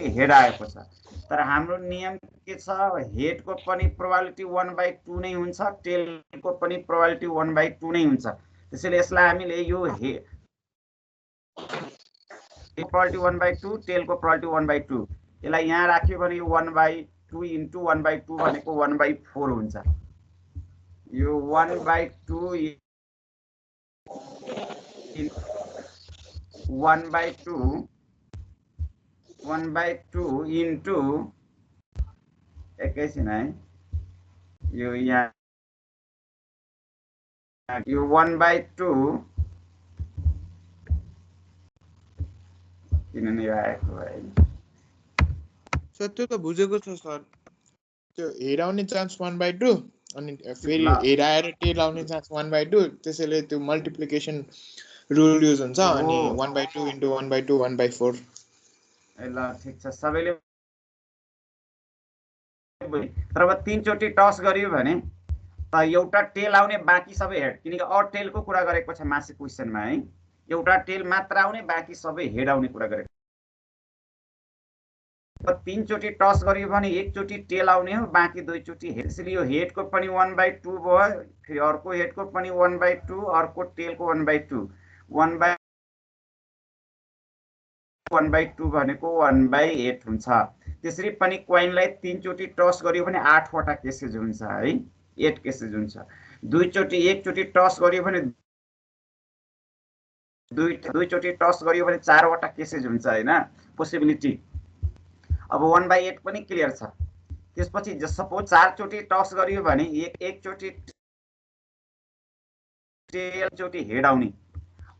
एकचोटि हेड आएको छ तर हाम्रो नियम के छ हेडको पनि प्रोबेबिलिटी 1/2 नै हुन्छ टेलको पनि प्रोबेबिलिटी 1/2 नै हुन्छ त्यसैले यसलाई हामीले यो प्रोबेबिलिटी 1/2 टेलको प्रोबेबिलिटी 1/2 यसलाई यहाँ राख्यो भने यो 1/2 इन्टु 1/2 भनेको 1/4 हुन्छ यो 1/2 1/2 इन्टु एकैछिन है यो यहाँ यो 1/2 किन नि आएको है सर त्यो त बुझेको छ सर त्यो हेड आउने चान्स 1/2 अनि फेरि हेड आएर टेल आउने चान्स 1/2 त्यसैले त्यो मल्टिप्लिकेसन रुल युज हुन्छ अनि 1/2 इन्टु 1/2 1/4 ल ठिक छ सबैले तर अब 3 चोटि टस गरियो भने त एउटा टेल आउने बाँकी सबै हेड किनकि अ टेलको कुरा गरेको छ मासिक क्वेशनमा है एउटा टेल मात्र आउने बाँकी सबै हेड आउने कुरा गरेको 3 चोटि टस गरियो भने एकचोटि टेल आउने हो बाँकी 2 चोटि हेड त्यसैले यो हेडको पनि 1/2 भयो फेरि अर्को हेडको पनि 1/2 अर्को टेलको 1/2 1/2 भनेको 1/8 हुन्छ त्यसरी पनि कोइनलाई 3 चोटि टस गरियो भने 8 वटा केसेज हुन्छ है 8 केसेज हुन्छ एकचोटि टस गरियो भने दुई चोटि टस गरियो भने 4 वटा केसेज हुन्छ हैन पोसिबिलिटी अब 1/8 पनि क्लियर छ त्यसपछि सपोज 4 चोटि टस गरियो भने एकचोटि टेल चोटि हेड आउने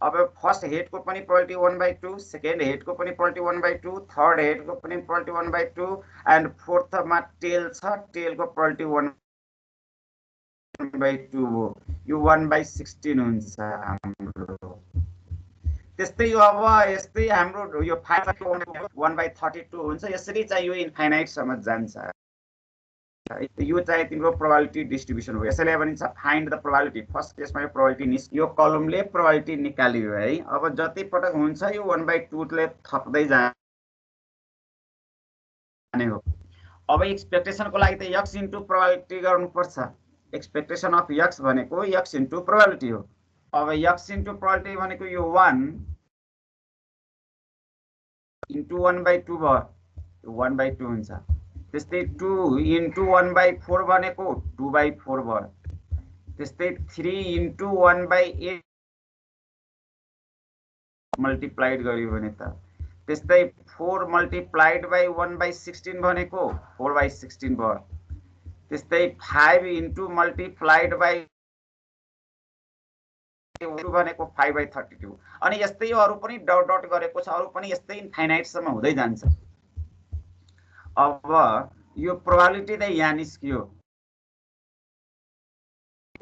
अब फर्स्ट हेडको पनि प्रोबेबिलिटी 1/2 सेकेन्ड हेडको पनि प्रोबेबिलिटी 1/2 थर्ड हेडको पनि प्रोबेबिलिटी 1/2 एन्ड फोर्थमा टेल छ टेलको प्रोबेबिलिटी 1/2 हो यो 1/16 हुन्छ हाम्रो त्यस्तै अब यस्तै हाम्रो यो 1/32 हुन्छ यसरी चाहिँ यो इन्फाइनाइट सम्म जान्छ यो चाहिँ तिम्रो प्रोबेबिलिटी डिस्ट्रिब्युसन हो यसैले भनिन्छ फाइन्ड द प्रोबेबिलिटी फर्स्ट केसमा यो प्रोबेबिलिटी यो कलमले प्रोबेबिलिटी निकालियो है अब जति पटक हुन्छ यो 1/2 ले थप्दै जाने हो अब एक्सपेक्टेसनको लागि त x इन्टु प्रोबेबिलिटी गर्नुपर्छ एक्सपेक्टेसन अफ x भनेको x इन्टु प्रोबेबिलिटी हो अब x इन्टु प्रोबेबिलिटी भनेको यो 1 इन्टु 1/2 भयो 1/2 हुन्छ त्यस्तै 2 इन्टु 1/4 भनेको 2/4 भयो त्यस्तै 3 इन्टु 1/8 मल्टिप्लाइड गरियो भने त त्यस्तै 4 मल्टिप्लाइड बाइ 1/16 भनेको 4/16 भयो त्यस्तै 5 इन्टु मल्टिप्लाइड बाइ भनेको 5/32 अनि यस्तै अरु पनि डट डट गरेको छ अरु पनि यस्तै इन्फाइनाइट सम्म हुँदै जान्छ अब यो प्रोबेबिलिटी त यहाँ निस्कियो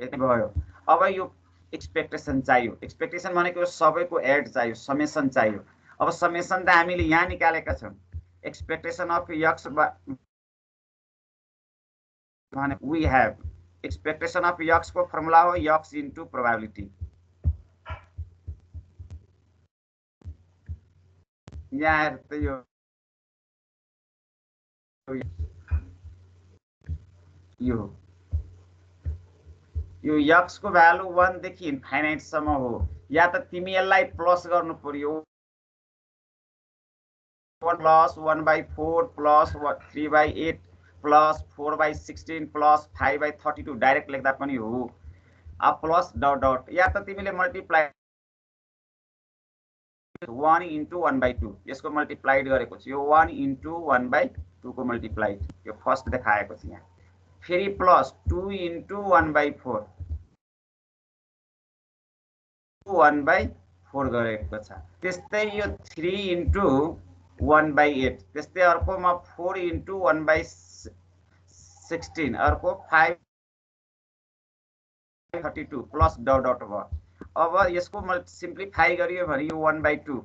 यति भयो अब यो एक्सपेक्टेसन चाहियो एक्सपेक्टेसन भनेको सबैको एड चाहियो समेसन चाहियो अब समेसन त हामीले यहाँ निकालेका छौं एक्सपेक्टेसन अफ x भने we have expectation of x को फर्मुला हो x इन्टु प्रोबेबिलिटी यहाँ त यो x को भ्यालु 1 देखि इन्फाइनाइट सम्म हो या त तिमी यसलाई प्लस गर्नु पर्यो 1 plus 1/4 plus 3/8 plus 4/16 plus 5/32 direct लेख्दा पनि हो अब प्लस डट डट या त तिमीले मल्टिप्लाई 1 इन्टु 1/2 यसको मल्टिप्लाइड गरेको छु यो 1 इन्टु 1/2 को मल्टिप्लाइड यो फर्स्ट देखाएको छ यहाँ फेरि प्लस 2 इन्टु 1/4 1/4 गरेको छ त्यस्तै यो 3 इन्टु 1/8 त्यस्तै अर्कोमा 4 इन्टु 1/16 अर्को 5/32 प्लस डट डट भयो अब यसको सिम्प्लिफाई गरियो भने यो 1/2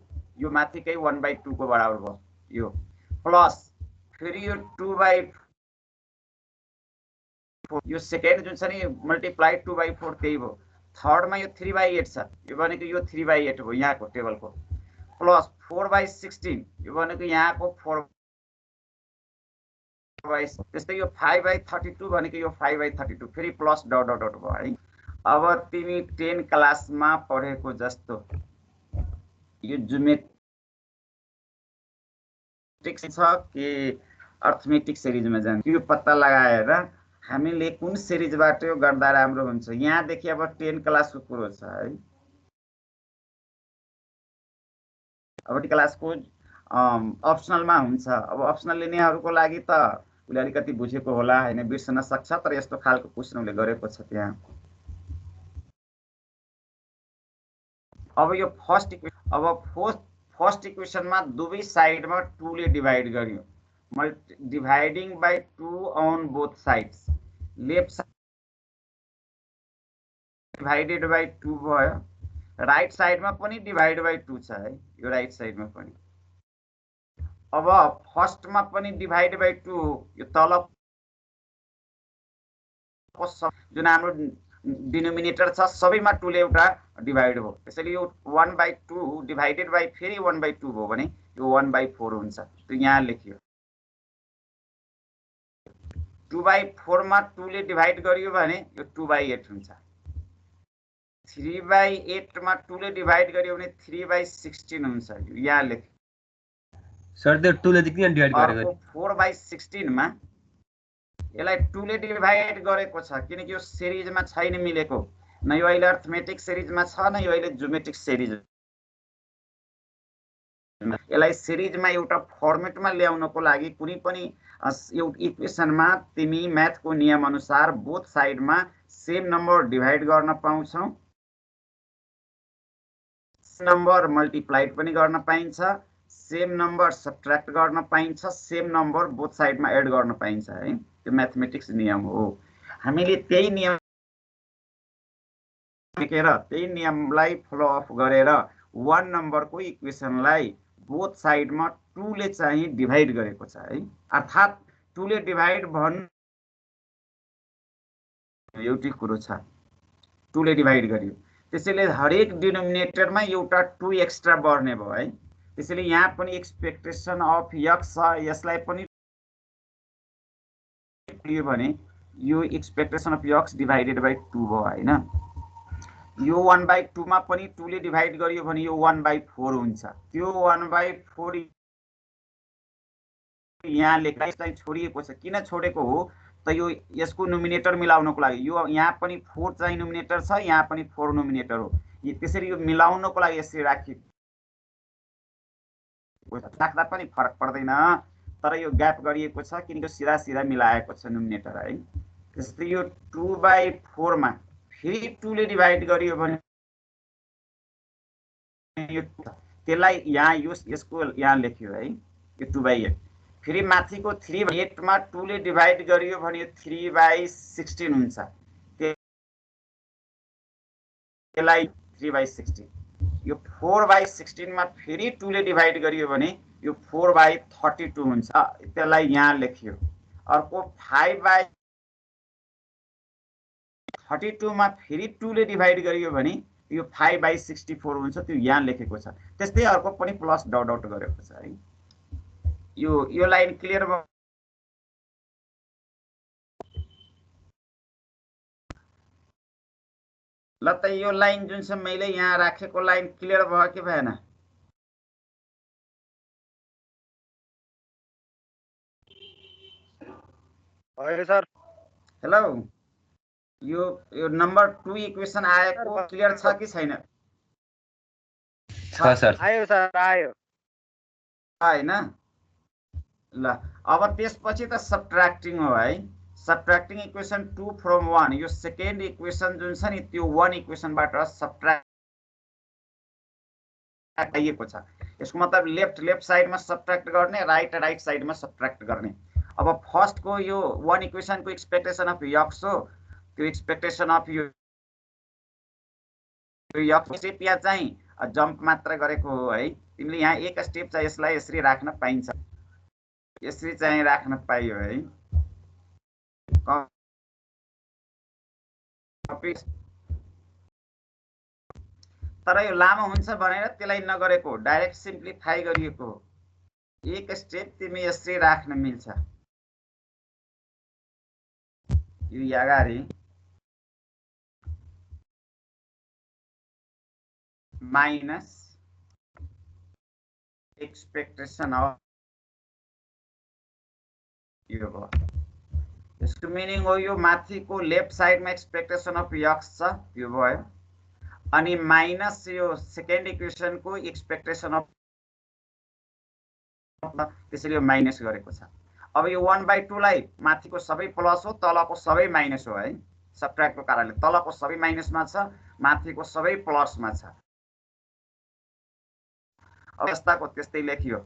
यो माथिकै 1/2 को बराबर भयो यो प्लस फेरि यो 2/4 यो सेकेन्ड जुन छ नि मल्टिप्लाइड 2/4 त्यही भयो थर्ड मा यो 3/8 छ यो भनेको यो 3/8 हो यहाँको टेबलको प्लस 4/16 यो भनेको यहाँको त्यस्तै यो 5/32 भनेको यो 5/32 फेरि प्लस डट डट डट भयो है। अब तिमी 10 क्लासमा पढेको जस्तो यो ज्योमेट्रिक छ कि अर्थमेटिक सिरिजमा जान्छ यो पत्ता लगाएर हामीले कुन सिरिजबाट यो गर्दा राम्रो हुन्छ। यहाँदेखि अब 10 क्लासको कुरो छ है। अब क्लासको अप्सनलमा हुन्छ। अब अप्सनल लिनेहरूको लागि त उसले अलिकति बुझेको होला हैन, बिर्सन सक्छ, तर यस्तो खालको क्वेसन उसले गरेको छ त्यहाँ। अब यो फर्स्ट इक्वेसनमा दुवै साइडमा 2 ले डिभाइड गर्यो। Dividing by 2 on both sides. Left side divided by 2 भयो, राइट साइडमा पनि डिभाइड बाई 2 छ है, यो राइट साइडमा पनि। अब फर्स्टमा पनि डिभाइड बाई 2, यो तल जुन हाम्रो डिनोमिनेटर छ सबैमा 2 ले एउटा डिभाइड भयो। त्यसैले यो 1/2 डिभाइडेड बाई फेरि 1/2 भयो भने यो 1/4 हुन्छ। त यहाँ लेखियो 2/4 मा 2 ले डिभाइड गरियो भने यो 2/8 हुन्छ। 3/8 मा 2 ले डिभाइड गरियो भने 3/16 हुन्छ। यहाँ लेख सर त्यो 2 ले किन डिभाइड गरेको? 4/16 मा यसलाई 2 ले डिभाइड गरेको छ किनकि यो सिरिजमा छैन मिलेको। न यो अहिले अर्थमेटिक सिरिजमा छ, न यो अहिले ज्योमेट्रिक सिरिज। यसलाई सिरिजमा एउटा फर्मेटमा ल्याउनको लागि कुनै पनि इक्वेसनमा तिमी म्याथको नियम अनुसार बोथ साइडमा सेम नम्बर डिभाइड गर्न पाउँछौ, नम्बर मल्टिप्लाइड पनि गर्न पाइन्छ, सेम नम्बर सब्ट्र्याक्ट गर्न पाइन्छ, सेम नम्बर बोथ साइडमा एड गर्न पाइन्छ है। त्यो म्याथमेटिक्स नियम हो। हामीले त्यही नियम लेखेर त्यही नियमलाई फलो अप गरेर 1 नम्बरको इक्वेसनलाई बोथ साइडमा 2 ले चाहिँ डिभाइड गरेको छ है। अर्थात् 2 ले डिभाइड भन्नु एउटै कुरो छ, 2 ले डिभाइड गरियो। त्यसैले हरेक डिनोमिनेटरमा एउटा 2 एक्स्ट्रा बढ्ने भयो है। त्यसैले यहाँ पनि एक्सपेक्टेसन अफ x छ, यसलाई पनि भने यो expectation of x divided by 2 भयो हैन। यो 1/2 मा पनि 2 ले डिभाइड गरियो भने यो 1/4 हुन्छ। त्यो 1/4 यहाँ लेख्दा चाहिँ छोडिएको छ। किन छोडेको हो त यो यसको नोमिनेटर मिलाउनको लागि। यो यहाँ पनि 4 चाहिँ नोमिनेटर छ, यहाँ पनि 4 नोमिनेटर हो। त्यसरी यो मिलाउनको लागि यसरी राख्दा पनि फरक पर्दैन, तर यो ग्याप गरिएको छ किनकि सिधा सिधा मिलाएको छ नोमिनेटर है। त्यसैले यो 2/4 मा फेरि 2 ले डिभाइड गरियो भने त्यसलाई यहाँ यसको यहाँ लेख्यो है, यो 2/8। फेरि माथिको 3/8 मा 2 ले डिभाइड गरियो भने यो 3/16 हुन्छ। त्यसलाई 3/16। यो 4/16 मा फेरि 2 ले डिभाइड गरियो भने यो 4/32 हुन्छ। त्यसलाई यहाँ लेखियो। अर्को 5/32 मा फेरि 2 ले डिभाइड गरियो भने यो 5/64 हुन्छ। त्यो यहाँ लेखेको छ। त्यस्तै अर्को पनि प्लस डट डट गरेको छ है। यो लाइन क्लियर भयो? ल त यो लाइन जुन चाहिँ मैले यहाँ राखेको लाइन क्लियर भयो कि भएन? भयो सर। हेलो, यो नम्बर 2 इक्वेसन आएको क्लियर छ कि छैन? छ सर। आयो सर, आयो हैन। ल अब त्यसपछि त सब्ट्र्याक्टिङ हो है। Subtracting equation 2 from 1। यो सेकेन्ड इक्वेसन जुन छ नि त्यो 1 इक्वेसनबाट सब्ट्र्याक्ट आइएको छ। यसको मतलब लेफ्ट साइडमा सब्ट्र्याक्ट गर्ने, राइट साइडमा सब्ट्र्याक्ट गर्ने। अब फर्स्टको यो 1 इक्वेसनको एक्सपेक्टेसन अफ x हो। त्यो एक्सपेक्टेसन अफ यो x स्टेप या चाहिँ जम्प मात्र गरेको हो है। तिमीले यहाँ एक स्टेप चाहिँ यसलाई यसरी राख्न पाइन्छ, यसरी चाहिँ राख्न पाइयो है। तर यो लामो हुन्छ भनेर त्यसलाई नगरेको, डाइरेक्ट सिम्प्लिफाई गरिएको हो। एक स्टेप तिमी यसरी राख्न मिल्छ। यो अगाडि माइनस एक्सपेक्टेसन अफ यो भयो। यसको मिनिङ हो यो माथिको लेफ्ट साइडमा एक्सपेक्टेसन अफ x छ त्यो भयो, अनि माइनस यो सेकेन्ड इक्वेसनको एक्सपेक्टेसन अफ, त्यसैले यो माइनस गरेको छ। अब यो 1/2 लाई माथिको सबै प्लस हो, तलको सबै माइनस हो है, सबट्र्याक्टको कारणले तलको सबै माइनसमा छ, माथिको सबै प्लसमा छ। अब यस्ताको त्यस्तै लेखियो,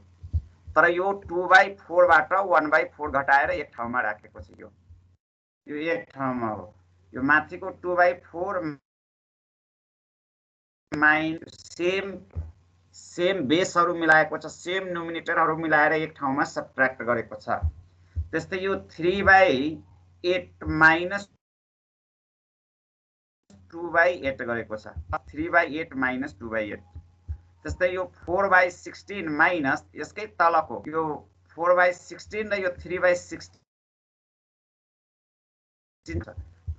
तर यो 2/4 बाट 1/4 घटाएर एक ठाउँमा राखेको छ। यो एक ठाउँमा हो। यो माथिको 2/4 माइनस सेम बेसहरू मिलाएको छ, सेम न्युमिनेटरहरू मिलाएर एक ठाउँमा सबट्र्याक्ट गरेको छ। त्यस्तै यो 3/8 माइनस 2/8 गरेको छ, 3/8 माइनस 2/8। त्यस्तै यो 4/16 माइनस यसकै तलको यो 4/16 र यो 3/16,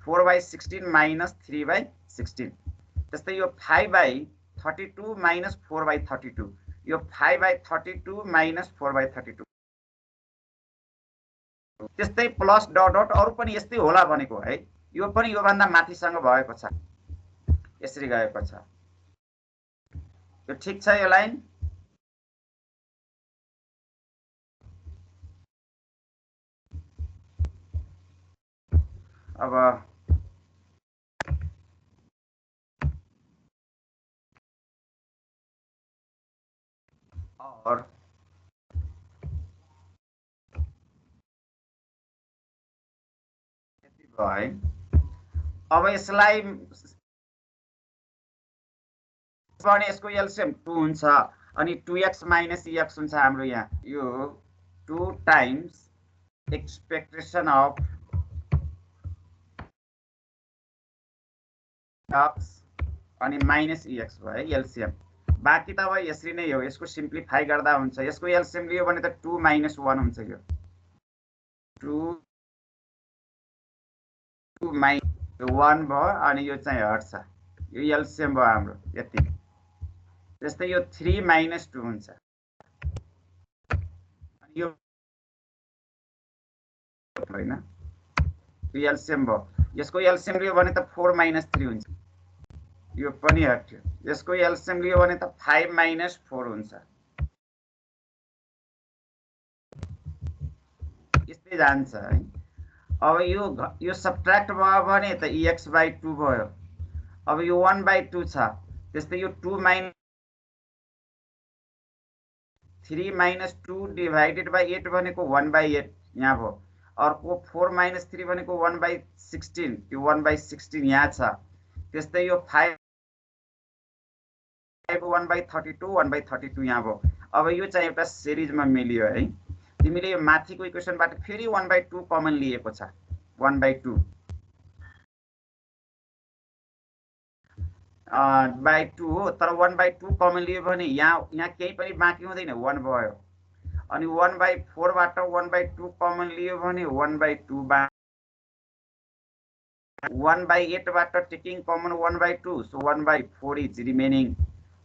4/16 माइनस 3/16। त्यस्तै यो 5/32 माइनस 4/32, यो 5/32 माइनस 4/32। त्यस्तै प्लस डट डट अरू पनि यस्तै होला भनेको है। यो पनि योभन्दा माथिसँग भएको छ, यसरी गएको छ। यो ठिक छ यो लाइन। अब और यति भयो है। अब यसलाई भने यसको एलसीएम 2 हुन्छ, अनि 2x माइनस x हुन्छ हाम्रो यहाँ। यो 2 टाइम्स एक्सपेक्टेसन अफ x अनि माइनस x भयो है एलसीएम। बाँकी त अब यसरी नै हो, यसको सिम्प्लिफाई गर्दा हुन्छ। यसको एलसीएम लियो भने त 2 माइनस 1 हुन्छ। यो 2 माइनस 1 भयो, अनि यो चाहिँ हट्छ, यो एलसीएम भयो हाम्रो यति। त्यस्तै यो 3 माइनस 2 हुन्छ, यो होइन, यो एलसीएम भयो। यसको एलसीएम लियो भने त 4 माइनस 3 हुन्छ, यो पनि हट्यो। यसको एलसीएम लियो भने त 5 माइनस 4 हुन्छ। यस्तै जान्छ है। अब यो सबट्र्याक्ट भयो भने त ex/2 भयो। अब यो 1/2 छ, त्यस्तै यो 2 माइनस 3 माइनस 2 डिभाइडेड बाई 8 भनेको 1/8 यहाँ भयो। अर्को 4 माइनस 3 भनेको 1/16, यो 1/16 यहाँ छ। त्यस्तै यो 5 1/32, 1/32 यहाँ भयो। अब यो चाहिँ एउटा सिरिजमा मिलियो है। तिमीले यो माथिको इक्वेसनबाट फेरि 1/2 कमन लिएको छ, 1/2 2 हो, तर 1/2 कमन लियो भने यहाँ केही पनि बाँकी हुँदैन, 1 भयो। अनि 1/4 बाट 1/2 कमन लियो भने 1/2 1/8 बाट taking common 1/2, so 1/4 is remaining.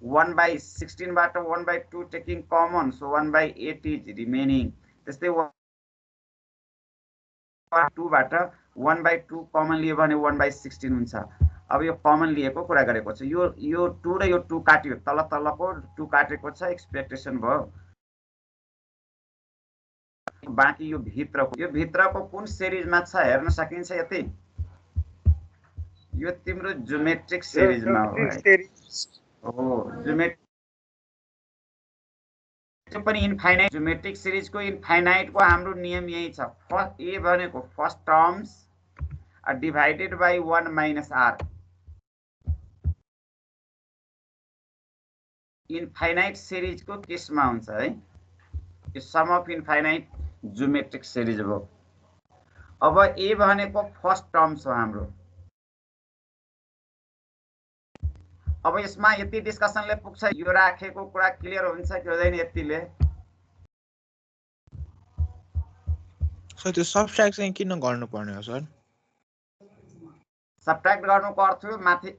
1/16 बाट 1/2 taking common, so 1/8 is remaining. त्यस्तै 2 बाट 1/2 कमन लियो भने 1/16 हुन्छ। अब यो कमन लिएको कुरा गरेको छ। यो 2 र यो 2 काट्यो, तलको 2 काटेको छ, एक्सपेक्टेसन भयो। बाँकी यो भित्रको कुन सिरिजमा छ हेर्न सकिन्छ यति। यो तिम्रो ज्योमेट्रिक सिरिजमा हो ज्योमेट्रिक पनि इन्फाइनाइट। ज्योमेट्रिक सिरिजको इन्फाइनाइटको हाम्रो नियम यही छ। ए भनेको first terms divided by 1 minus R. Infinite सिरिजको केसमा हुन्छ है, यो sum of infinite geometric series हो। अब ए भनेको फर्स्ट टर्म्स हो हाम्रो। अब यसमा यति डिस्कसनले पुग्छ, यो राखेको कुरा क्लियर हुन्छ कि हुँदैन यतिले? सर त्यो सबट्र्याक्ट चाहिँ किन गर्नुपर्ने हो सर? सब्ट्र्याक्ट गर्नुको अर्थ हो माथि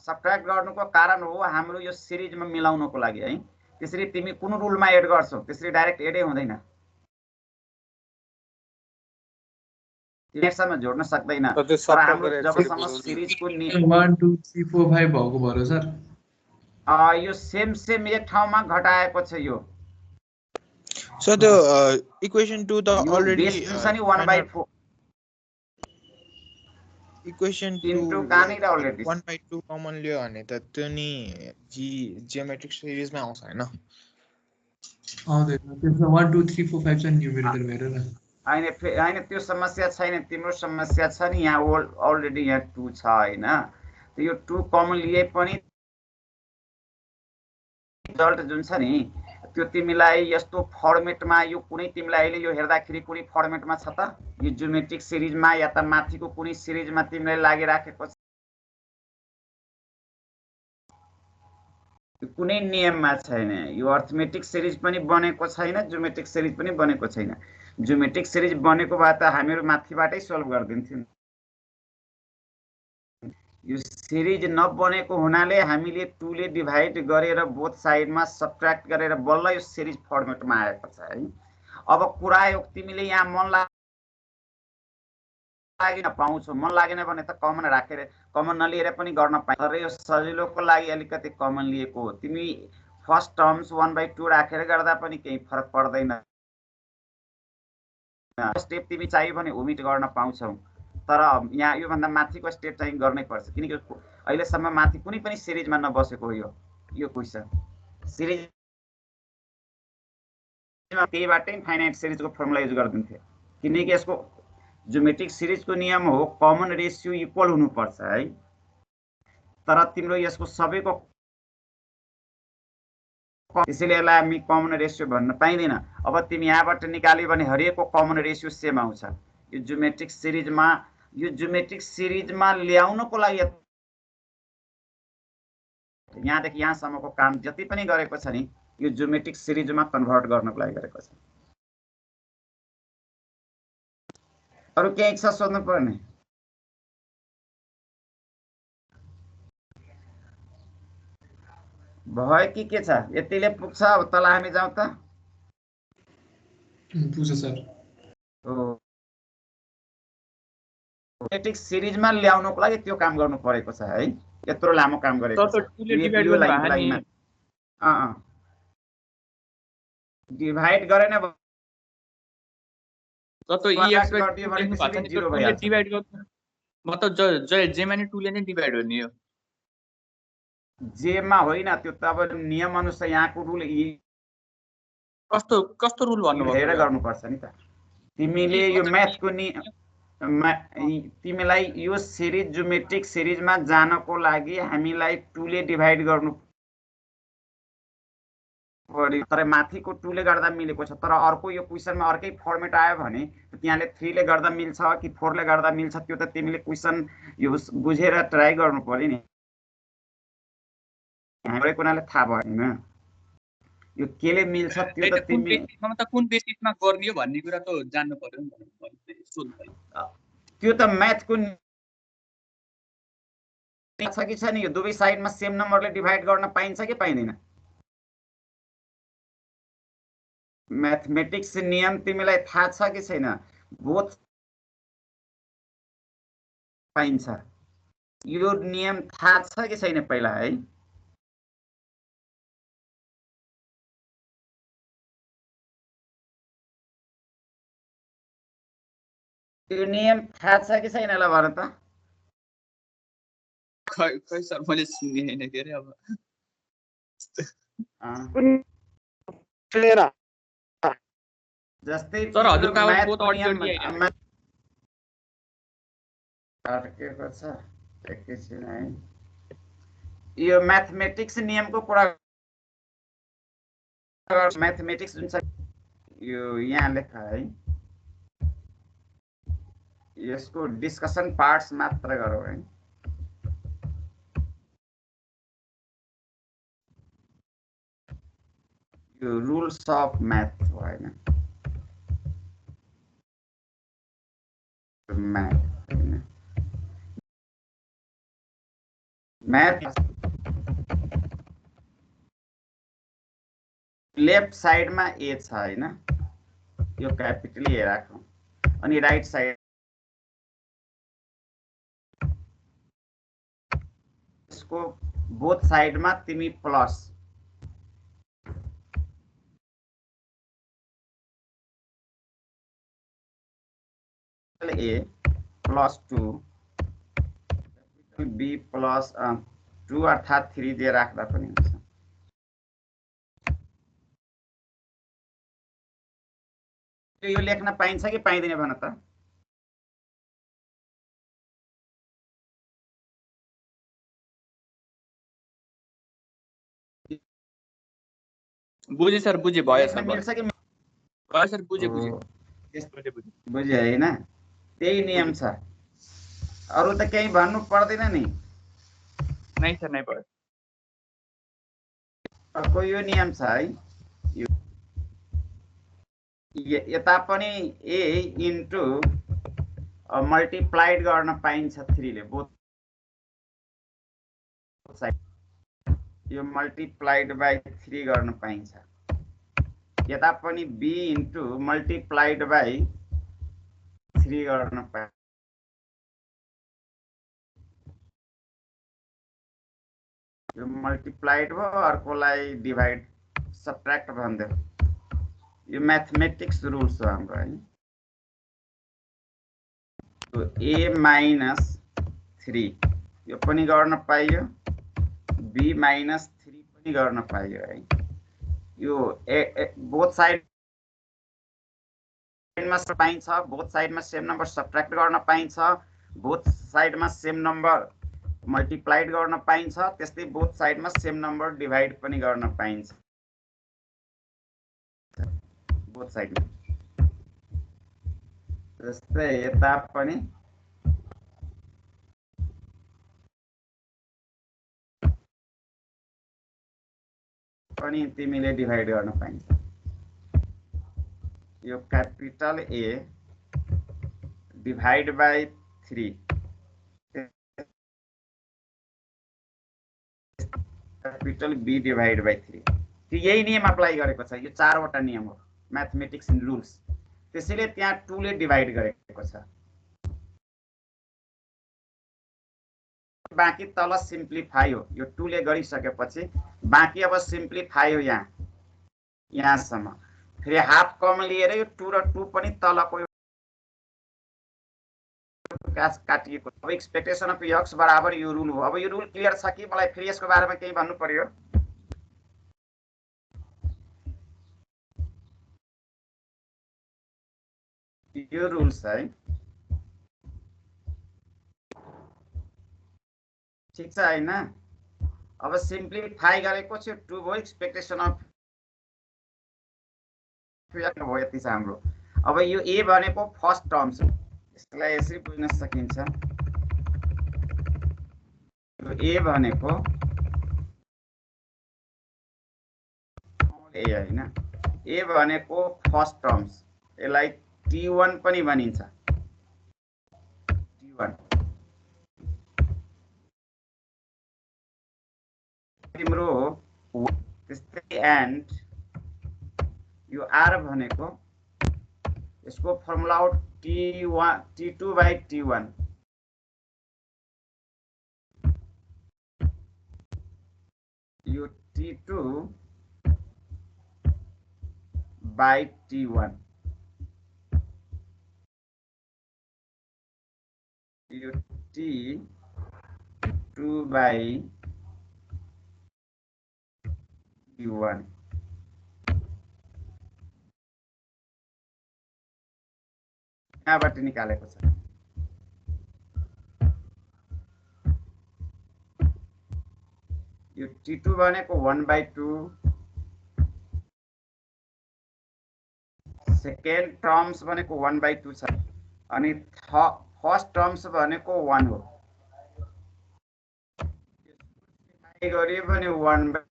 सब्ट्र्याक्ट गर्नुको कारण हो हाम्रो यो सिरिजमा मिलाउनको लागि है। त्यसरी तिमी कुन रुलमा एड गर्छौ त्यसरी डाइरेक्ट एडै हुँदैन, तिमीसँग जोड्न सक्दैन। तर हाम्रो जबसम्म सिरिजको 1 2 3 4 5 भएको भरो सर यो सेम एक ठाउँमा घटाएको छ यो। सो त्यो इक्वेसन 2 त अलरेडी बेस जुन छ नि 1/4 इक्वेसन 2 इन्टु कहाँनिर अलरेडी 1/2 कमन लियो भने त त्यो नि जियोमेट्रिक सिरिजमा आउँछ हैन? आउँदैन, त्यसमा 1 2 3 4 5 छ न्युमेरिटर भएर न। हैन त्यो समस्या छैन, तिम्रो समस्या छ नि यहाँ अलरेडी यहाँ 2 छ हैन। यो 2 कमन लिए पनि रिजल्ट जुन छ नि त्यो तिमीलाई यस्तो फर्मेटमा यो कुनै तिमीलाई अहिले यो हेर्दाखेरि कुनै फर्मेटमा छ त? यो जियोमेट्रिक सिरिजमा या त माथिको कुनै सिरिजमा तिमीलाई लागिराखेको छ? कुनै नियममा छैन। यो अर्थमेटिक सिरिज पनि बनेको छैन, जियोमेट्रिक सिरिज पनि बनेको छैन। जियोमेट्रिक सिरिज बनेको भए त हामीहरू माथिबाटै सल्भ गरिदिन्थ्यौँ। यो सिरिज नबनेको हुनाले हामीले 2 ले डिभाइड गरेर बोथ साइडमा सब्ट्र्याक्ट गरेर बल्ल यो सिरिज फर्मेटमा आएको छ है। अब कुरा यो तिमीले यहाँ मन लागेन पाउँछौ, मन लागेन भने त कमन राखेर कमन नलिएर पनि गर्न पाइन्छ। तर यो सजिलोको लागि अलिकति कमन लिएको हो। तिमी फर्स्ट टर्म्स 1/2 राखेर गर्दा पनि केही फरक पर्दैन। स्टेप तिमी चाहियो भने ओमिट गर्न पाउँछौ, तर यहाँ यो भन्दा माथिको स्टेप चाहिँ गर्नै पर्छ, किनकि अहिलेसम्म माथि कुनै पनि सिरिजमा नबसेको हो यो क्वेशन। सिरिजमा त्यहीबाटै फाइनाइट सिरिजको फर्मुला युज गरिदिन्थ्यो, किनकि यसको जियोमेट्रिक सिरिजको नियम हो कमन रेसियो इक्वल हुनुपर्छ है। तर तिम्रो यसको सबैको त्यसैले यसलाई हामी कमन रेसियो भन्न पाइँदैन। अब तिमी यहाँबाट निकाल्यो भने हरेकको कमन रेसियो सेम आउँछ। यो जियोमेट्रिक सिरिजमा ल्याउनको लागि यहाँदेखि यहाँसम्मको काम जति पनि गरेको छ नि यो जियोमेट्रिक सिरिजमा कन्भर्ट गर्नको लागि गरेको छ। अरु केही छ सोध्नु पर्ने? भयो कि के छ? यतिले पुग्छ? अब तल हामी जाउँ त। पुग्छ सर। जियोमेट्रिक सिरिजमा ल्याउनको लागि त्यो काम गर्नु परेको छ है। यत्रो लामो काम गरेको छ। डिभाइड गरेन जेमा होइन, त्यो त अब नियम अनुसार यहाँको रुल कस्तो रुल भन्नुभयो हेरेर गर्नुपर्छ नि त। तिमीले यो म्याथको तिमीलाई यो सिरिज जियोमेट्रिक सिरिजमा जानको लागि हामीलाई 2 ले डिभाइड गर्नु पर्यो। तर माथिको 2 ले गर्दा मिलेको छ, तर अर्को यो क्वेशनमा अर्कै फर्मेट आयो भने त्यहाँले 3 ले गर्दा मिल्छ कि 4 ले गर्दा मिल्छ त्यो त तिमीले क्वेशन यो बुझेर ट्राई गर्नु पर्यो नि। हाम्रै कुनाले थाहा भएन यो केले मिल्छ त्यो त तिमी कुन बेसिसमा गर्ने हो भन्ने कुरा त जान्नु पर्यो नि। त्यो त म्याथको छ कि छैन? यो दुवै साइडमा सेम नम्बरले डिभाइड गर्न पाइन्छ कि पाइँदैन? मैथमेटिक्स नियम तिमीलाई थाहा छ कि छैन? बोथ पाइन्छ। यो नियम थाहा छ कि छैन पहिला है? यो नियम थाहा छ कि छैन ल भन त? खै सर मैले सुने हैन के रे। अब जस्तै सर हजुरको आवाज बहुत अडियो अड्केको छ एकैछिन है। यो म्याथमेटिक्स नियमको कुरा म्याथमेटिक्स जुन छ यो यहाँ लेखा है, यसको डिस्कसन पार्ट्स मात्र गरौँ है। यो रुल्स अफ मैथ हो हैन? मैथ म्याथ लेफ्ट साइडमा ए छ हैन, यो क्यापिटल ए राखौँ, अनि राइट साइड यसको बोथ साइडमा तिमी plus A plus 2 B plus 2 अर्थात् 3 दिए राख्दा पनि हुन्छ। यो लेख्न पाइन्छ कि पाइँदैन भन त? बुझे सर, बुझे, भयो सर, मिल्छ कि भयो सर, बुझे बुझे बुझे हैन? त्यही नियम छ, अरु त केही भन्नु पर्दैन नि। नै सर, नै भयो। अर्को यो नियम छ है, यता पनि ए इन्टु मल्टिप्लाइड गर्न पाइन्छ 3 ले, बोथ साइड यो मल्टिप्लाइड बाइ 3 गर्न पाइन्छ। यता पनि बी इन्टु मल्टिप्लाइड बाइ 3 गर्न पाइन्छ। यो मल्टिप्लाइड भयो, अर्कोलाई डिभाइड सबट्र्याक्ट भन्दै, यो मैथमेटिक्स रुल्स हो हाम्रो है। तो a माइनस 3 यो पनि गर्न पाइयो, b माइनस 3 पनि गर्न पाइयो है। यो बोथ साइडमा पाइन्छ, बोथ साइडमा सेम नम्बर सबट्र्याक्ट गर्न पाइन्छ, बोथ साइडमा सेम नम्बर मल्टिप्लाइड गर्न पाइन्छ, त्यस्तै बोथ साइडमा सेम नम्बर डिभाइड पनि गर्न पाइन्छ बोथ साइडमा। जस्तै यता पनि तिमीले डिभाइड गर्न पाइन्छ। यो capital A divide by 3 capital B divide by 3, यही नियम अप्लाई गरेको छ। यो 4 वटा नियम हो मैथमेटिक्स इन रुल्स, त्यसैले त्यहाँ 2 ले डिभाइड गरेको छ। बाँकी तल सिम्प्लिफाई हो, यो 2 ले गरिसकेपछि बाँकी अब सिम्प्लिफाई हो यहाँसम्म। फेरि हाफ कम लिएर यो 2 र 2 पनि तलको काटिएको। अब एक्सपेक्टेसन अफ एक्स बराबर यो रुल हो। अब यो रुल क्लियर छ कि मलाई फेरि यसको बारेमा केही भन्नु पर्यो? यो रुल्स है, ठीक छ हैन? अब सिम्प्लिफाई गरेको छु, 2 भयो, एक्सपेक्टेसन अफ भयो, यति छ हाम्रो। अब यो ए भनेको फर्स्ट टर्म छ, यसलाई यसरी बुझ्न सकिन्छ। यो ए भनेको ए हैन, ए भनेको फर्स्ट टर्म्स, यसलाई T1 पनि भनिन्छ। T1 तिम्रो त्यस्तै एन्ड यो आर भनेको यसको फर्मुला हो T2 बाइ T1। यो T2 बाइ T1, यो T2 बाइ T1। यहाँबाट निकालेको छ। यो T2 भनेको 1/2, सेकेन्ड टर्म्स भनेको 1/2 छ, अनि फर्स्ट टर्म्स भनेको 1 हो। गरियो भने 1/2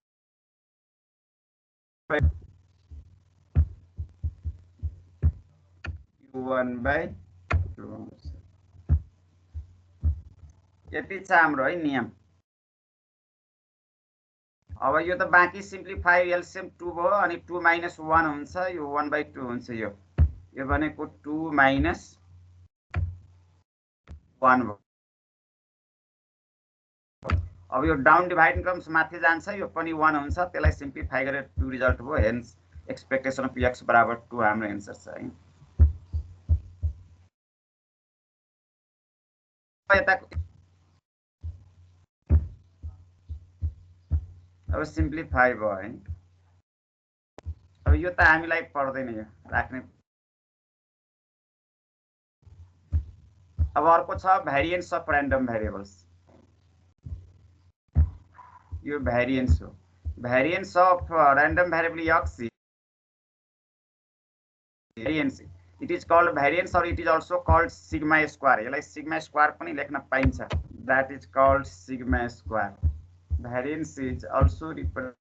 यति छ हाम्रो है नियम। अब यो त बाँकी सिम्प्लिफाई एलसिएम 2 भयो अनि 2 माइनस 1 हुन्छ यो 1/2 हुन्छ यो भनेको 2 माइनस 1 भयो। अब यो डाउन डिभाइडिङ टर्म्स माथि जान्छ यो पनि 1 हुन्छ त्यसलाई सिम्प्लिफाई गरेर 2 रिजल्ट भयो हेन्स एक्सपेक्टेसन अफ x बराबर 2 हाम्रो एन्सर छ है। अब सिम्प्लिफाई भयो है। अब यो त हामीलाई पर्दैन यो राख्ने। अब अर्को छ भेरिएन्स अफ र्यान्डम भेरिएबल्स। यो भेरिएन्स हो। Variance of random variable x variance it is called variance or it is also called sigma square। यसलाई sigma square पनि लेख्न पाइन्छ, that is called sigma square। variance is also represented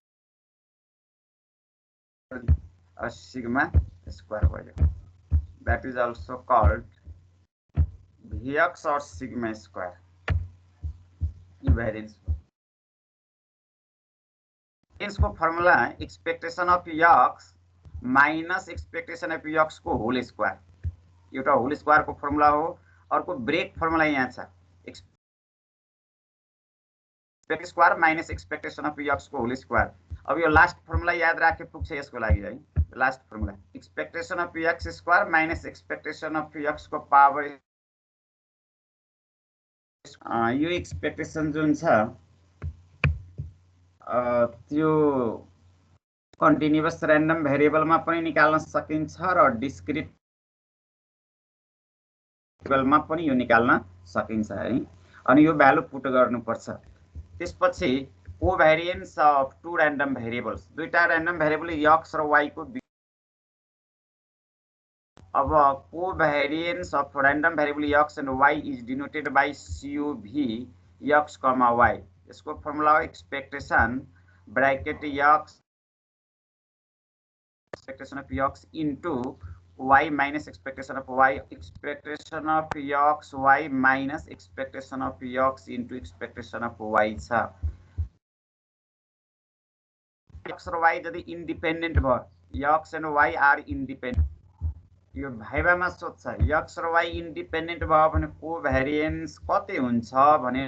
as sigma square भयो, that is also called Vx or sigma square। variance को formula expectation of x minus expectation of x को whole square. एउटा whole square को formula हो। अर्को brake formula यहाँ छ expect square minus expectation of x को होल स्क्वायर। अब यो लास्ट फर्मुला याद राखे पुग्छ यसको लागि है। Last formula expectation of x square minus expectation of x को पावर। यो एक्सपेक्टेसन जुन छ त्यो कन्टिन्युअस र्यान्डम भेरिएबलमा पनि निकाल्न सकिन्छ र डिस्क्रिट भेरिएबलमा पनि यो निकाल्न सकिन्छ है। अनि यो भ्यालु पुट गर्नुपर्छ। त्यसपछि covariance of two random variables, दुईटा र्यान्डम भेरिएबल x र y को। अब covariance of random variable x and y is denoted by COV x, y। यसको फर्मुला हो expectation bracket x expectation of x into y minus expectation of y, expectation of x y minus expectation of x into expectation of y छ। x र y जति independent भयो, x and y are independent. यो भाइबामा सोध्छ x र y independent भयो भने कोभेरिएन्स कति हुन्छ भने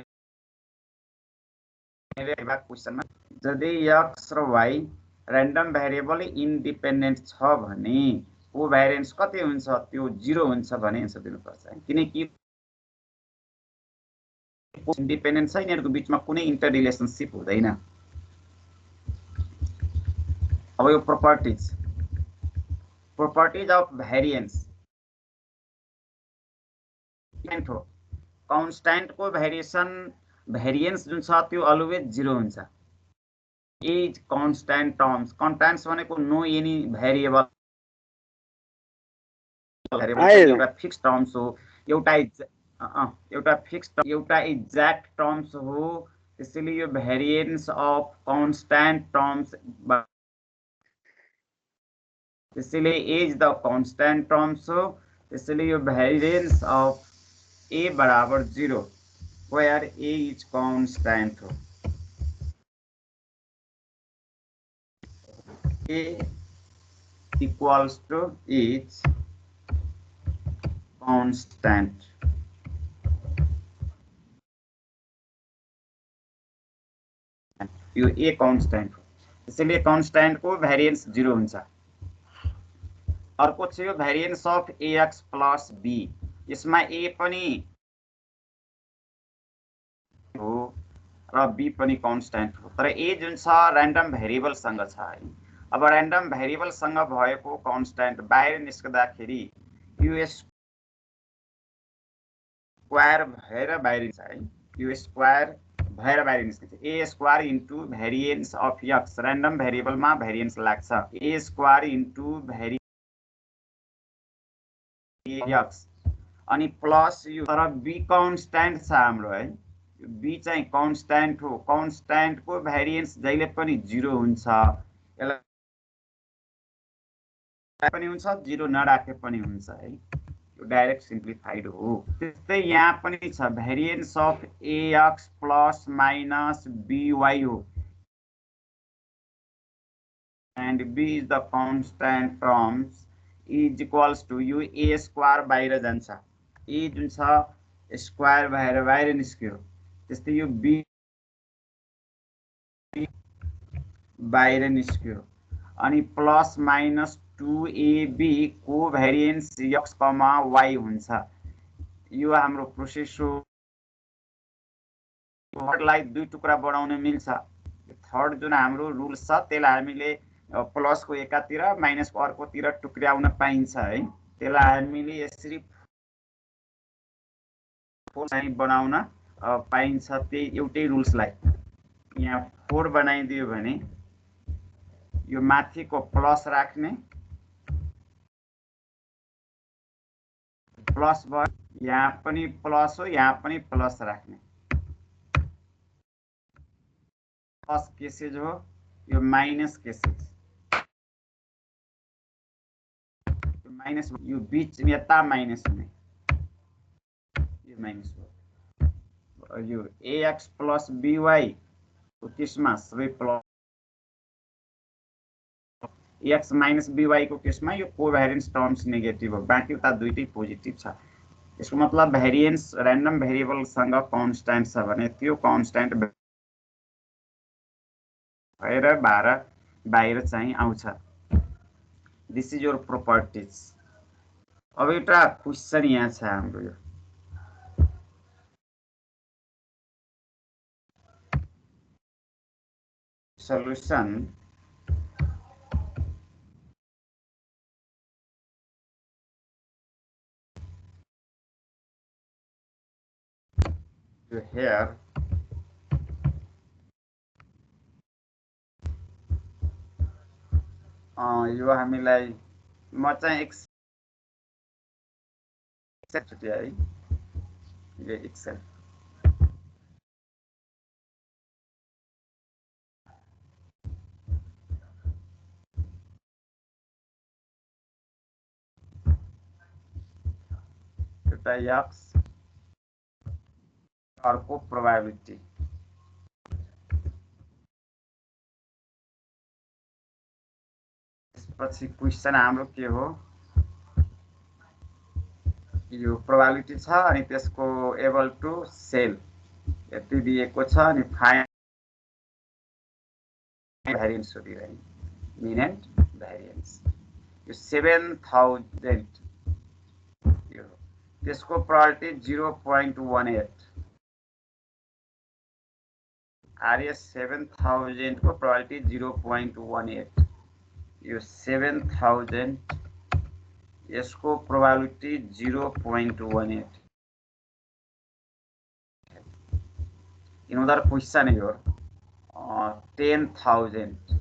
क्वेशनमा यदि x र y र्यान्डम भेरिएबल इन्डिपेन्डेन्ट छ भने कोभेरिएन्स कति हुन्छ त्यो 0 हुन्छ भने एन्सर दिनुपर्छ है। किनकि इन्डिपेन्डेन्ट छ यिनीहरुको बीचमा कुनै इन्टर रिलेसनशिप हुँदैन। अब यो प्रोपर्टिज अफ भेरिएन्स हो। कन्स्ट्यान्ट को भेरिएन्स जुन छ त्यो अलवेज 0 हुन्छ। एज कन्स्ट्यान्ट टर्म्स, कन्स्ट्यान्ट्स भनेको नो एनी भेरिएबल एउटा फिक्स टर्म्स हो, एउटा फिक्स एउटा एक्ज्याक्ट टर्म्स हो। त्यसैले यो भेरिएन्स अफ कन्स्ट्यान्ट टर्म्स, त्यसैले एज द कन्स्ट्यान्ट टर्म्स हो। त्यसैले यो भेरिएन्स अफ ए बराबर 0 वेयर ए इज कन्स्ट्यान्ट हो। A equals to each constant। यो A constant हो, त्यसैले constant को भेरिएन्स 0 हुन्छ। अर्को छ यो variance of AX plus B। यसमा A पनि हो र B पनि कन्स्ट्यान्ट हो, तर A जुन छ र्यान्डम भेरिएबल सँग छ है। अब र्यान्डम भेरिएबल सँग भएको कन्स्ट्यान्ट बाहिर निस्कदाखेरि यो स्क्वायर भएर बाहिर निस्कन्छ है। यो स्क्वायर भएर बाहिर निस्कन्छ। A square into variance of x, random भेरिएबलमा भेरिएन्स लाग्छ। ए स्क्वायर इन्टु भेरिएन्स अनि प्लस यो, तर b कन्स्ट्यान्ट छ हाम्रो है। यो b चाहिँ कन्स्ट्यान्ट हो। कन्स्ट्यान्ट को भेरिएन्स जहिले पनि 0 हुन्छ। यसलाई पनि हुन्छ 0 नराखे पनि हुन्छ है। यो डाइरेक्ट सिम्प्लिफाइड हो। त्यस्तै यहाँ पनि छ variance of AX plus minus BY हो। and b is the constant terms is equals to यो a स्क्वायर बाहिर जान्छ a जुन छ स्क्वायर भएर बाहिर निस्क्यो त्यस्तै यो b बाहिर निस्क्यो अनि प्लस माइनस 2ab को भेरिएन्स x, y हुन्छ यो हाम्रो प्रोसेस हो थर्डलाई दुई टुक्रा बढाउन मिल्छ थर्ड जुन हाम्रो रुल्स छ त्यसलाई हामीले प्लस को एकातिर माइनस को अर्कोतिर टुक्र्याउन पाइन्छ है त्यसलाई हामीले यसरी चाहिँ बनाउन पाइन्छ त्यही एउटै रुल्सलाई यहाँ 4 बनाइदियो भने यो माथिको प्लस राख्ने प्लस भयो यहाँ पनि प्लस हो यहाँ पनि प्लस राख्ने प्लस केसेज हो यो माइनस केसेज माइनस यो बीच यता माइनस हुने यो माइनस हो यो ax प्लस by को केसमा सबै प्लस x माइनस by को केसमा यो कोभ्यारिएन्स टर्म्स नेगेटिभ हो बाँकी उता दुईटै पोजिटिभ छ यसको मतलब भेरिएन्स र्यान्डम भेरिएबल सँग कन्स्ट्यान्ट छ भने त्यो कन्स्ट्यान्ट भएर बाहिर चाहिँ आउँछ दिस इज योर प्रोपर्टिज अब एउटा क्वेशन यहाँ छ हाम्रो यो solution to here यो हामीलाई म चाहिँ एक्सेप्ट है यो एक्सेप्ट x अर्को प्रोबेबिलिटी त्यसपछि क्वेशन हाम्रो के हो यो प्रोबेबिलिटी छ अनि त्यसको एबल टु सेल यति दिएको छ अनि फाइन्ड भेरिएन्स हो दिए मीन एन्ड भेरिएन्स यो 7000 त्यसको प्रोबेबिलिटी 0.18 RS 7000 को प्रोबेबिलिटी 0.18 यो 7000 यसको प्रोबेबिलिटी 0.18 another question here 10,000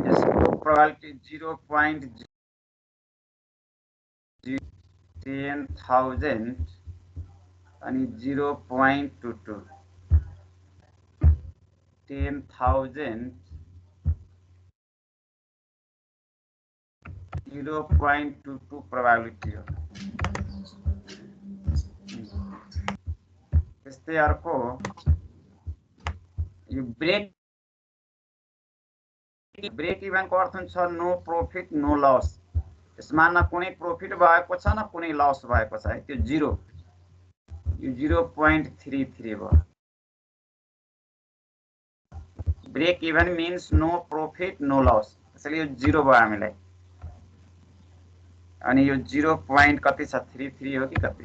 यसको प्रोबेबिलिटी 0.10,000 अनि 0.22 10,000 0.22 प्रोबेबिलिटी हो त्यस्तै अर्को यो ब्रेक इभन को अर्थ हुन्छ नो प्रॉफिट नो लस यसमा न कुनै प्रॉफिट भएको छ न कुनै लस भएको छ है त्यो 0 यो 0.33 भयो break even means no profit no loss त्यसैले यो 0 भयो हामीलाई अनि यो 0 पॉइन्ट कति छ 33 हो कि कति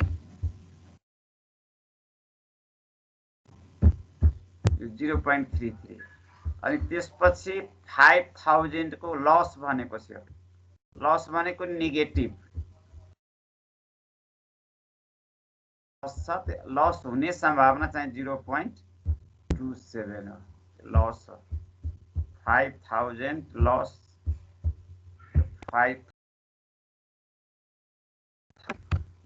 यो 0.33 अनि त्यसपछि 5000 को लस भनेको छ लस भनेको नेगेटिभ लस हुने सम्भावना चाहिँ 0.27 हो लस 5000 लस 5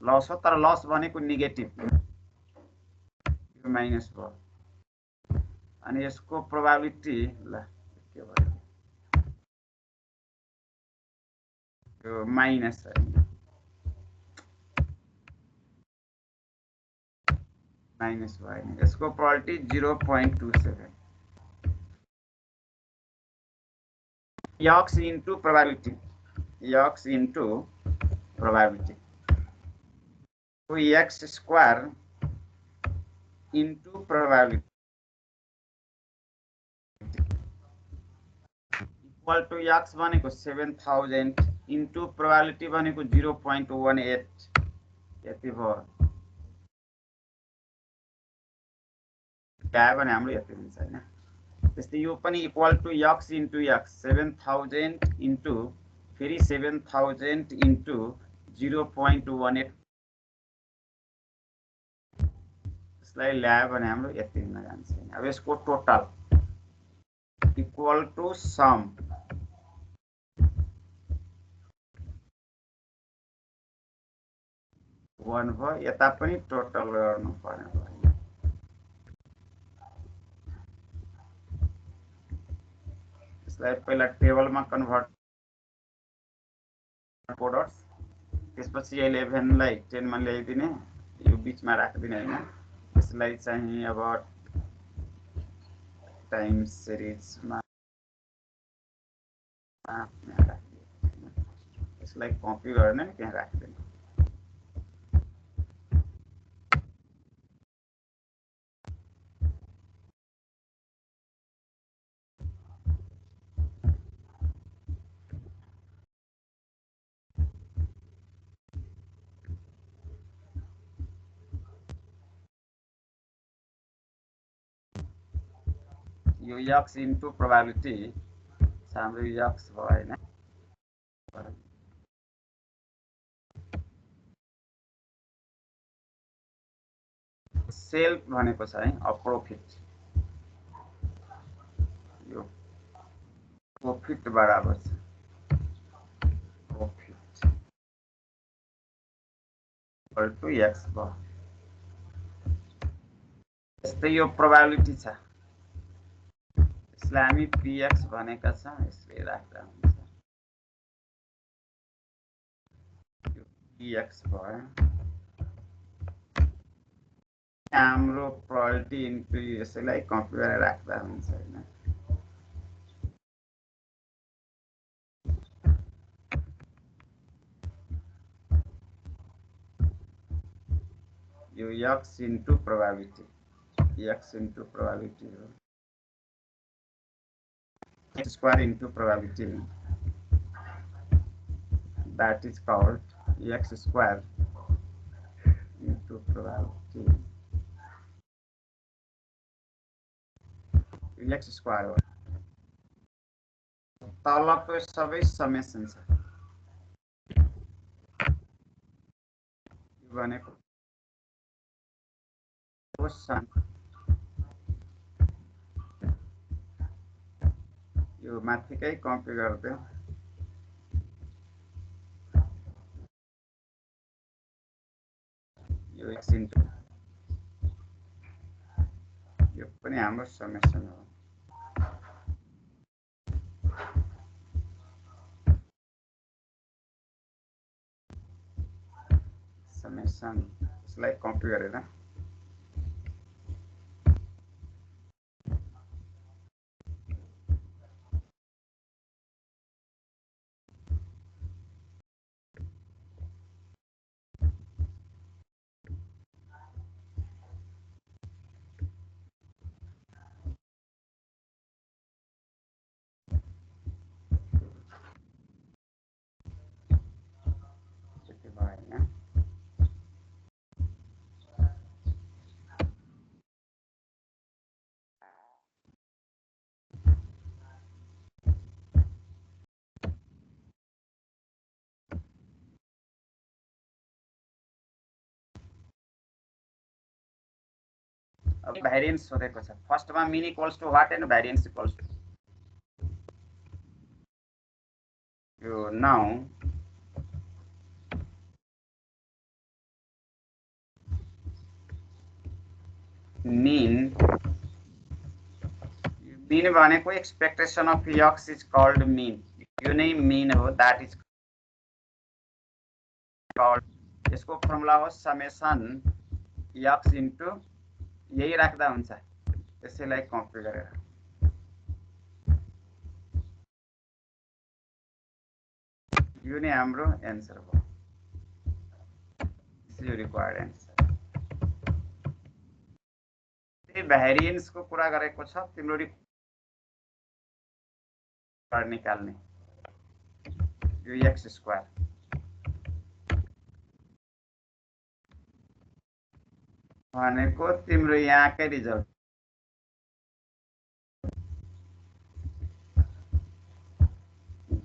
लस हो तर लस भनेको नेगेटिभ यो माइनस भयो अनि यसको प्रोबेबिलिटी ल के भयो यो माइनस है माइनस भयो यसको probability 0.27 x into probability, x into probability. So x square into probability equal to x भनेको 7000 into probability भनेको 0.18 यति भयो क्या भने हाम्रो यति हुन्छ हैन त्यस्तै यो पनि equal to x into x 7000 into फेरि 7000 into 0.18 यसलाई ल्यायो भने हाम्रो यति हुन जान्छ हैन अब यसको टोटल इक्वल टु सम वन भयो यता पनि टोटल गर्नु पर्ने भयो यसलाई पहिला टेबलमा कन्भर्ट प्रोडक्ट्स त्यसपछि 11 लाई 10 मा ल्याइदिने यो बीचमा राख्दिने हैन यसलाई चाहिँ अब टाइम सिरिजमा यसलाई कपी गर्ने त्यहाँ राख्दिने यो x into probability हाम्रो x भयो हैन सेल्फ भनेको छ है प्रॉफिट यो प्रॉफिट बराबर छ प्रॉफिट इक्वल टु x भयो त्यस्तै यो प्रोबेबिलिटी छ यसलाई हामी px भनेका छौं यसले राख्दा हुन्छ यो px भयो हाम्रो प्रोबेबिलिटी इन्टु यसलाई कपी गरेर राख्दा हुन्छ हैन यो x into probability x into probability हो x square into probability that is called x square into probability x square हो तलको सबै समेसन छ यो भनेको क्वेशन यो माथिकै कपी गर्दै यो x into यो पनि हाम्रो समेसन हो समेसन यसलाई कपी गरेर अब भेरिएन्स सोधेको छ फर्स्टमा mean equals to what and variance equals to यो नाउ मीन भनेको expectation of x is called mean यो नै मीन हो दैट इज कॉल्ड यसको फर्मुला हो समेसन x इन्टु यही राख्दा हुन्छ त्यसैलाई कपी गरेर यो नै हाम्रो एन्सर हो। This is required answer. त्यही भेरिएन्स को कुरा गरेको छ तिम्रो रिक्वायर्ड निकाल्ने यो x स्क्वायर भनेको तिम्रो यहाँकै result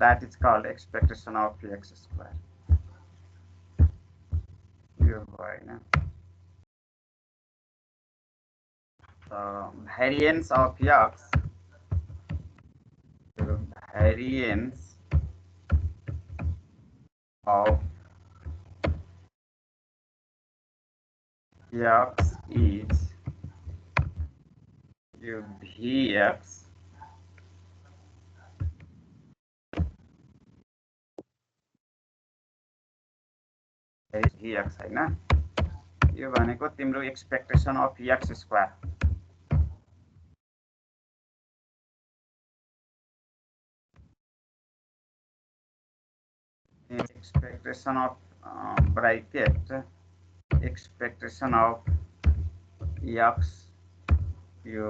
that is called expectation of x square यो भएन variance of x variance of x is your vx vx हैन यो भनेको तिम्रो expectation of x square expectation of bracket expectation of x you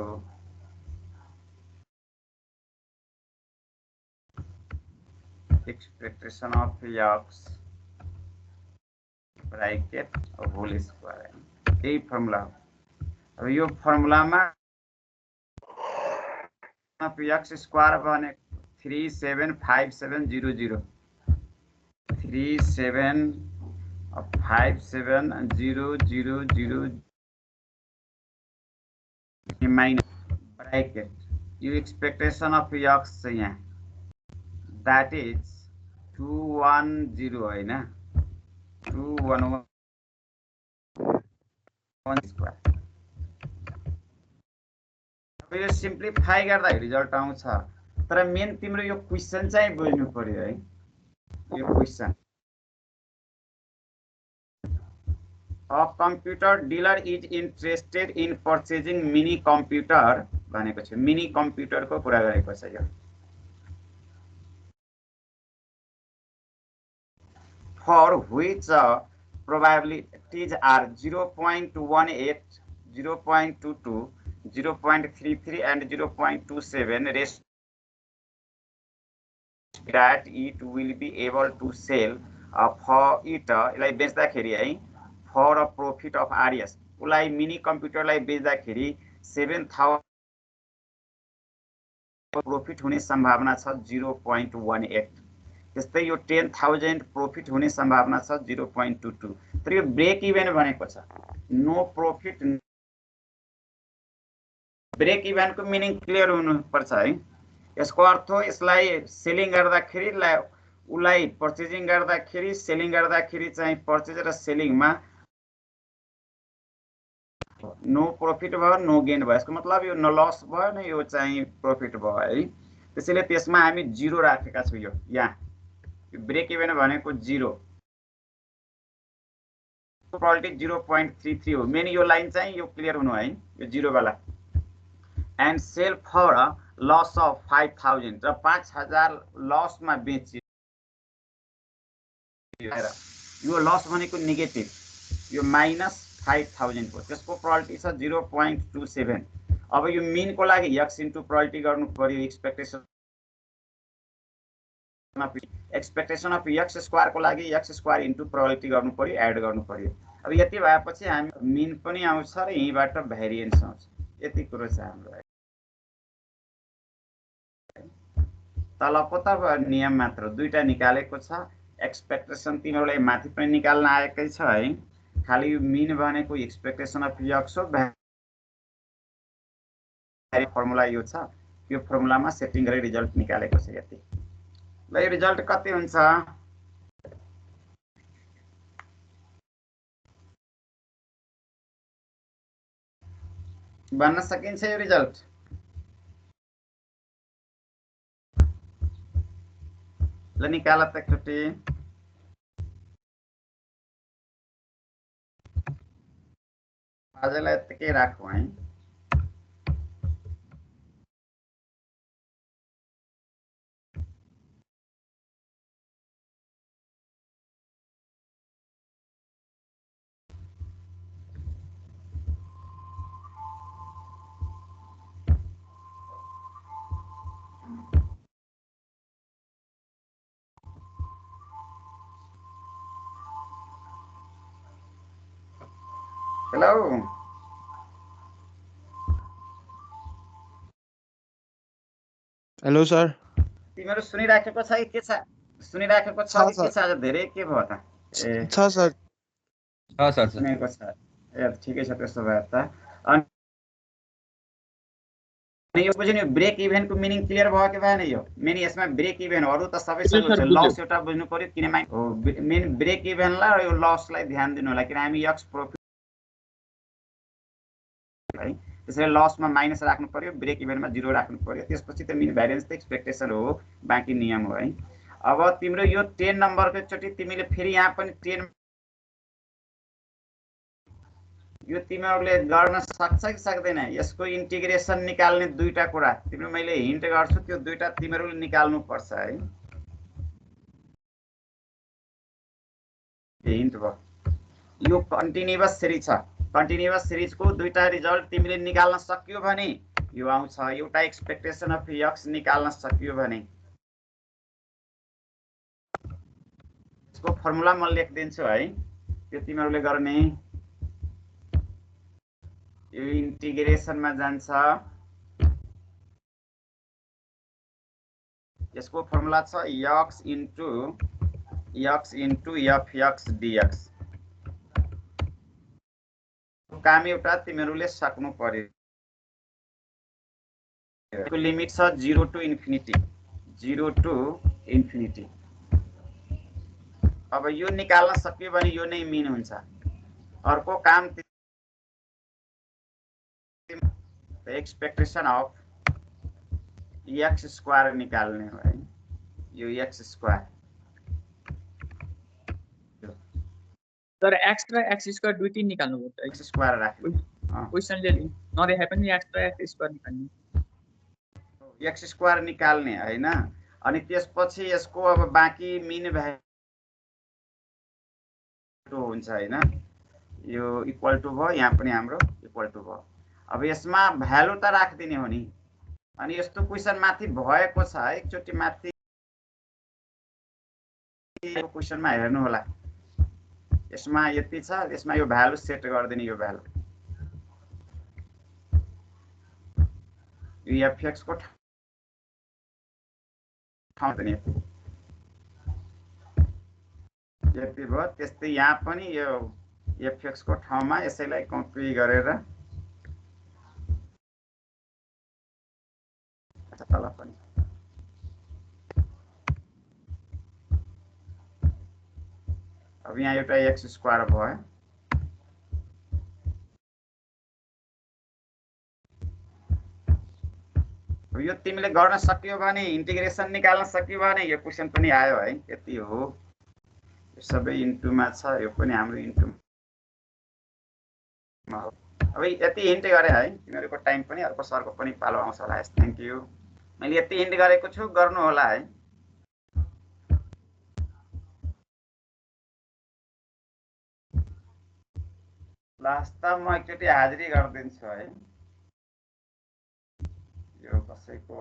expectation of x bracket whole square यही formula हो। अब यो फर्मुलामा x स्क्वायर भने 375700 375700 minus bracket you expectation of x चाहिँ यहाँ that is 210 हैन 211 स्क्वायर। अब यो सिम्प्लिफाई गर्दा रिजल्ट आउँछ तर मेन तिम्रो यो क्वेशन चाहिँ बुझ्नु पर्यो है यो question A computer dealer is interested in purchasing mini computer भनेको छ मिनी कम्प्युटर को कुरा गरेको छ यो for which probabilities are 0.18 0.22 0.33 and 0.27 rest that it will be able to sell for it like बेच्दाखेरि है for a profit of RS उलाई मिनी कम्प्युटरलाई बेच्दाखेरि 7000 प्रॉफिट हुने सम्भावना छ 0.18 त्यस्तै यो 10000 प्रॉफिट हुने सम्भावना छ 0.22 तर यो ब्रेक इभन भनेको छ नो प्रॉफिट ब्रेक इभन को मिनिङ क्लियर हुनु पर्छ है यसको अर्थ यसलाई सेलिङ गर्दाखेरि उलाई पर्चेजिङ गर्दाखेरि सेलिङ गर्दाखेरि चाहिँ पर्चेज र सेलिङमा नो प्रॉफिट भयो नो गेन भयो यसको मतलब यो न लस भयो न यो चाहिँ प्रॉफिट भयो है त्यसैले त्यसमा हामी 0 राखेका छौं यो यहाँ ब्रेक इभन भनेको 0 प्रोबेबिलिटी 0.33 हो मेन यो लाइन चाहिँ यो क्लियर हुनु है यो 0 वाला and sell for a loss of 5000 र 5000 लस मा बेच्यो यो लस भनेको नेगेटिभ यो माइनस 5000 हो त्यसको प्रोबेबिलिटी छ 0.27 अब यो मीन को लागि x इन्टु प्रोबेबिलिटी गर्नु पर्यो एक्सपेक्टेसन अफ x स्क्वायर को लागि x स्क्वायर इन्टु प्रोबेबिलिटी गर्नु पर्यो एड गर्नु पर्यो अब यति भएपछि हामी मीन पनि आउँछ र यहीबाट भेरिएन्स आउँछ यति कुरा छ हाम्रो तलको त नियम मात्र दुईटा निकालेको छ एक्सपेक्टेसन तिमीहरुलाई माथि पनि निकाल्न आएकै छ है खाली यो मीन भनेको एक्सपेक्टेसन अफ x हो फर्मुला यो छ यो फर्मुलामा सेटिङ गरे रिजल्ट निकालेको छ यति ल यो रिजल्ट कति हुन्छ भन्न सकिन्छ यो रिजल्ट ल निकाल त एकचोटी आजलाई यतिकै राखौं है हेलो हेलो सर तिमीहरू सुनिराखेको छ कि के छ सुनिराखेको छ कि के छ आज धेरै के भयो त ए छ सर सुनेको छ ए ठिकै छ त्यसो भए त अनि यो बुझ्नु ब्रेक इभेनको मिनिङ क्लियर भयो कि भएन यो मेन यसमा ब्रेक इभेन अरु त सबैसँग हुन्छ लस एउटा बुझ्नु पर्यो किनभने हो मेन ब्रेक इभेनलाई यो लसलाई ध्यान दिनु होला किन हामी एक्स प्रॉफिट है त्यसैले लसमा माइनस राख्नु पर्यो ब्रेक इभेनमा 0 राख्नु पर्यो त्यसपछि त मिन भ्यारिएन्स त एक्सपेक्टेसन हो बाँकी नियम हो है अब तिम्रो यो 10 नम्बरको चोटी तिमीले फेरि यहाँ पनि 10 यो तिमीहरूले गर्न सक्छ कि सक्दैन यसको इन्टिग्रेसन निकाल्ने दुईटा कुरा तिम्रो मैले हिन्ट गर्छु त्यो दुईटा तिमीहरूले निकाल्नु पर्छ है हिन्ट भयो यो कन्टिन्युअस सिरिज छ कन्टिन्युअस सिरिजको दुईटा रिजल्ट तिमीले निकाल्न सक्यो भने यो आउँछ एउटा एक्सपेक्टेसन अफ x निकाल्न सक्यो भने यसको फर्मुला म लेख्दिन्छु है त्यो तिमीहरूले गर्ने यो इन्टिग्रेसनमा जान्छ यसको फर्मुला छ x इन्टु fx dx काम एउटा तिमीहरूले सक्नु पर्यो यसको लिमिट छ 0 टु इन्फिनिटी अब यो निकाल्न सक्यो भने यो नै मिन हुन्छ अर्को काम एक्सपेक्टेसन अफ x स्क्वायर निकाल्ने हो है यो x स्क्वायर तर x र x स्क्वायर दुई तीन निकाल्नु पर्छ x स्क्वायर राख्नु क्वेशनले नदेखाए पनि x र x स्क्वायर निकाल्नु x स्क्वायर निकाल्ने हैन अनि त्यसपछि यसको अब बाँकी मिन भ्यालु हुन्छ हैन यो इक्वल टु भयो यहाँ पनि हाम्रो इक्वल टु भयो अब यसमा भ्यालु त राख्दिने हो नि अनि यस्तो क्वेशन माथि भएको छ एकचोटी माथि यो क्वेशनमा हेर्नु होला यसमा यति छ यसमा यो भ्यालु सेट गर्दिने यो भ्यालु यो fx को ठाउँ पनि यति भयो त्यस्तै यहाँ पनि यो fx को ठाउँमा यसैलाई कपी गरेर तल पनि अब यहाँ एउटा x स्क्वायर भयो अब यो तिमीले गर्न सक्यो भने इन्टिग्रेसन निकाल्न सक्यो भने यो क्वेशन पनि आयो है यति हो यो सबै इन्टुमा छ यो पनि हाम्रो इन्टुमा हो अब यति हिन्ट गरे है तिमीहरूको टाइम पनि अर्को सरको पनि पालो आउँछ होला थ्यांक यू मैले यति हिन्ट गरेको छु गर्नु होला है लास्ट त म एकचोटि हाजिरी गरिदिन्छु है यो कसैको